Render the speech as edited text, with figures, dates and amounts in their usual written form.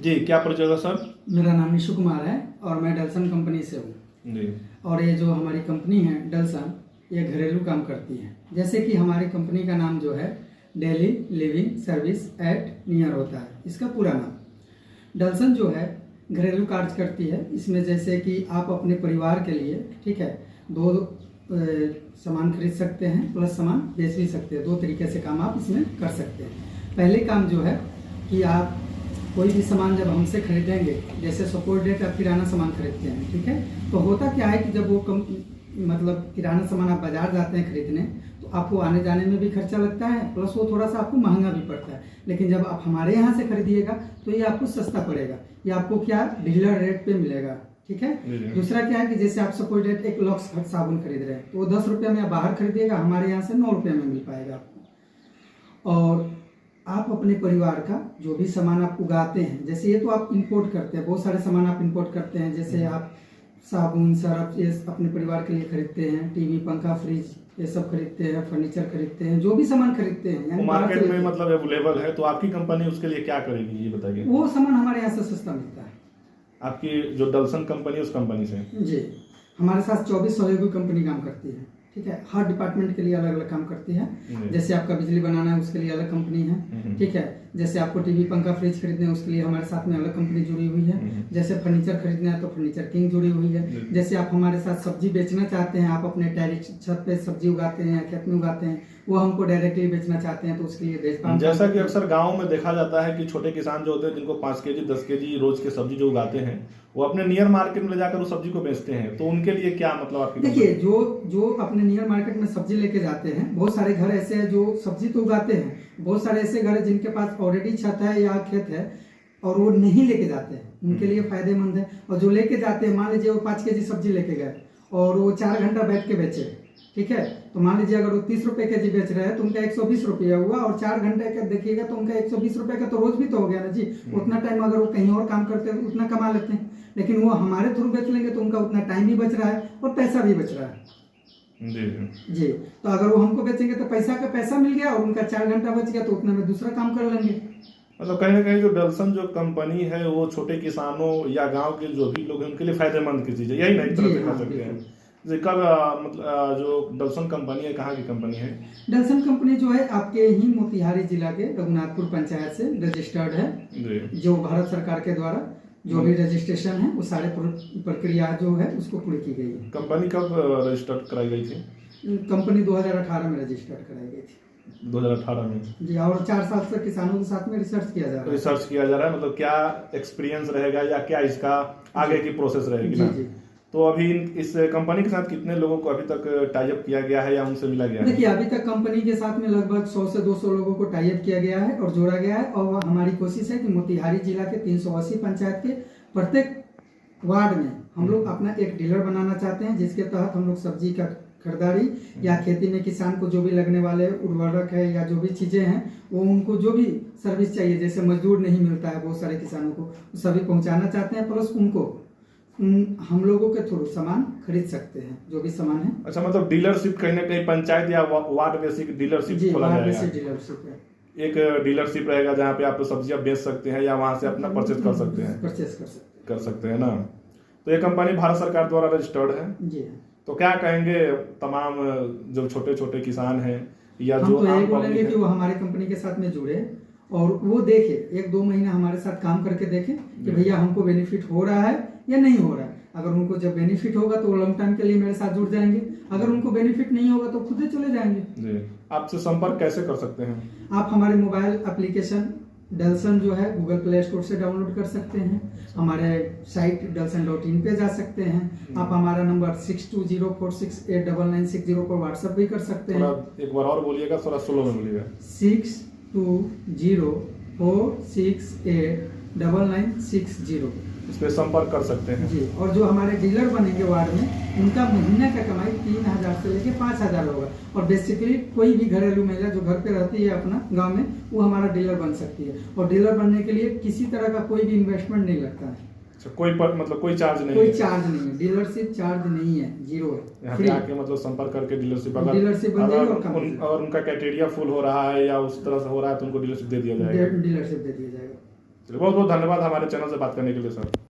जी, क्या परिचय होगा सर? मेरा नाम निशु कुमार है और मैं डलसन कंपनी से हूँ जी। और ये जो हमारी कंपनी है डलसन, ये घरेलू काम करती है। जैसे कि हमारी कंपनी का नाम जो है daily living service eight near होता है, इसका पूरा नाम। डलसन जो है घरेलू कार्य करती है। इसमें जैसे कि आप अपने परिवार के लिए, ठीक है, दो सामान खरीद सकते हैं प्लस सामान बेच भी सकते हैं। दो तरीके से काम आप इसमें कर सकते हैं। पहले काम जो है कि आप कोई भी सामान जब हमसे खरीदेंगे, जैसे सपोज डेट आप किराना सामान खरीदते हैं, ठीक है, तो होता क्या है कि जब वो मतलब किराना सामान आप बाजार जाते हैं खरीदने, तो आपको आने जाने में भी खर्चा लगता है, प्लस वो थोड़ा सा आपको महंगा भी पड़ता है। लेकिन जब आप हमारे यहाँ से खरीदिएगा तो ये आपको सस्ता पड़ेगा, ये आपको क्या डीलर रेट पे मिलेगा, ठीक है। दूसरा क्या है कि जैसे आप सपोज डेट एक लॉक्स साबुन खरीद रहे हैं, तो वो 10 रुपये में आप बाहर खरीदिएगा, हमारे यहाँ से 9 रुपये में मिल पाएगा आपको। और आप अपने परिवार का जो भी सामान आप उगाते हैं, जैसे ये तो आप इंपोर्ट करते हैं, बहुत सारे सामान आप इंपोर्ट करते हैं, जैसे आप साबुन सर्फ ये अपने परिवार के लिए खरीदते हैं, टीवी पंखा फ्रिज ये सब खरीदते हैं, फर्नीचर खरीदते हैं, जो भी सामान खरीदते हैं वो मार्केट में मतलब अवेलेबल है, तो आपकी कंपनी उसके लिए क्या करेगी ये बताइए। वो सामान हमारे यहाँ से सस्ता मिलता है। आपकी जो डलसन कंपनी उस कंपनी से? जी, हमारे साथ 24 सहयोगी कंपनी काम करती है, ठीक है। हर डिपार्टमेंट के लिए अलग अलग काम करती है। जैसे आपका बिजली बनाना है उसके लिए अलग कंपनी है, ठीक है। जैसे आपको टीवी पंखा फ्रिज खरीदना है उसके लिए हमारे साथ में अलग कंपनी जुड़ी हुई है। जैसे फर्नीचर खरीदना है तो फर्नीचर किंग जुड़ी हुई है। जैसे आप हमारे साथ सब्जी बेचना चाहते हैं, आप अपने टेरिस छत पे सब्जी उगाते हैं या खेत में उगाते हैं, वो हमको डायरेक्टली बेचना चाहते हैं तो उसके लिए बेच पाएंगे। जैसा कि अक्सर गाँव में देखा जाता है कि छोटे किसान जो होते हैं जिनको 5 केजी 10 केजी रोज के सब्जी जो उगाते हैं, वो अपने नियर मार्केट में ले जाकर उस सब्जी को बेचते हैं, तो उनके लिए क्या मतलब आपकी? देखिए, जो अपने नियर मार्केट में सब्जी लेके जाते हैं, बहुत सारे घर ऐसे हैं जो सब्जी तो उगाते हैं, बहुत सारे ऐसे घर हैं जिनके पास ऑलरेडी छत है या खेत है और वो नहीं लेके जाते हैं, उनके लिए फायदेमंद है। और जो लेके जाते हैं, मान लीजिए वो 5 केजी सब्जी लेके गए और वो 4 घंटा बैठ के बेचे, ठीक है, तो मान लीजिए अगर वो 30 रुपए केजी बेच रहे हैं तो उनका 120 रुपया हुआ, और 4 घंटे का देखिएगा तो उनका 120 रुपए का तो रोज भी तो हो गया ना जी। उतना टाइम अगर वो कहीं और काम करते हैं तो उतना कमा लेते हैं, लेकिन वो हमारे थ्रू बेच लेंगे तो उनका उतना टाइम भी बच रहा है और पैसा भी बच रहा है। जी, तो अगर वो हमको बेचेंगे तो पैसा का पैसा मिल गया और उनका 4 घंटा बच गया, तो उतना में दूसरा काम कर लेंगे। मतलब कहीं ना कहीं जो डलसन जो कंपनी है वो छोटे किसानों या गांव के जो भी लोग हैं उनके लिए फायदेमंद की चीज है, यही नहीं तरह से कह सकते हैं। कब मतलब जो डलसन कंपनी है कहाँ की कंपनी है? डलसन कंपनी जो है आपके ही मोतिहारी जिला के रघुनाथपुर पंचायत से रजिस्टर्ड है, जो भारत सरकार के द्वारा जो भी रजिस्ट्रेशन है वो सारे प्रक्रिया जो है उसको पूरी की गई है। कंपनी कब रजिस्टर्ड कराई गई थी? कंपनी 2018 में रजिस्टर्ड कराई गई थी। 2018 में जी, और 4 साल से किसानों के साथ में रिसर्च किया जा रहा है। मतलब क्या एक्सपीरियंस रहेगा या क्या इसका आगे की प्रोसेस रहेगी ना? तो अभी इस कंपनी के साथ कितने लोगों को अभी तक टाई अप किया गया है या उनसे मिला गया है? देखिए, अभी तक कंपनी के साथ में लगभग 100 से 200 लोगों को टाई अप किया गया है और जोड़ा गया है। और हमारी कोशिश है कि मोतिहारी जिला के 380 पंचायत के प्रत्येक वार्ड में हम लोग अपना एक डीलर बनाना चाहते हैं, जिसके तहत हम लोग सब्जी का खरीदारी या खेती में किसान को जो भी लगने वाले उर्वरक है या जो भी चीजें हैं, वो उनको जो भी सर्विस चाहिए, जैसे मजदूर नहीं मिलता है बहुत सारे किसानों को, सभी पहुंचाना चाहते हैं। प्लस उनको हम लोगों के थ्रू सामान खरीद सकते हैं, जो भी सामान है। अच्छा, मतलब डीलरशिप कहीं ना कहीं पंचायत या वार्ड बेसिक डीलरशिप खोला जाएगा? डीलरशिप है, एक डीलरशिप रहेगा जहाँ पे आप सब्जियां बेच सकते हैं या वहां से अपना परचेज कर सकते हैं, कर सकते हैं ना। तो ये कंपनी भारत सरकार द्वारा रजिस्टर्ड है जी। तो क्या कहेंगे तमाम जो छोटे छोटे किसान हैं या जो तो यही बोलेंगे कि वो हमारी कंपनी के साथ में जुड़े और वो देखे, 1-2 महीना हमारे साथ काम करके देखें कि भैया हमको बेनिफिट हो रहा है या नहीं हो रहा है। अगर उनको जब बेनिफिट होगा तो वो लॉन्ग टाइम के लिए मेरे साथ जुड़ जाएंगे, अगर उनको बेनिफिट नहीं होगा तो खुद ही चले जाएंगे जी। आपसे संपर्क कैसे कर सकते हैं? आप हमारे मोबाइल एप्लीकेशन डलसन जो है गूगल प्ले स्टोर से डाउनलोड कर सकते हैं, हमारे साइट dalson.in पे जा सकते हैं। आप हमारा नंबर 6204689960 पर व्हाट्सएप भी कर सकते हैं। एक बार और बोलिएगा, थोड़ा स्लो में बोलिएगा। 6204689960 इस पे संपर्क कर सकते हैं जी। और जो हमारे डीलर बनेंगे वार्ड में, उनका महीने का कमाई 3000 से लेके 5000 होगा। और बेसिकली कोई भी घरेलू महिला जो घर पे रहती है अपना गांव में, वो हमारा डीलर बन सकती है। और डीलर बनने के लिए किसी तरह का कोई भी इन्वेस्टमेंट नहीं लगता है। अच्छा, मतलब कोई चार्ज नहीं? कोई चार्ज नहीं है, डीलरशिप चार्ज नहीं है, जीरो है। यहाँ पे आके मतलब संपर्क करके डीलरशिप बन जाएगी और उनका क्राइटेरिया फुल हो रहा है या उस तरह से हो रहा है तो उनको डीलरशिप दे दिया जाएगा। बहुत बहुत धन्यवाद हमारे चैनल से बात करने के लिए सर।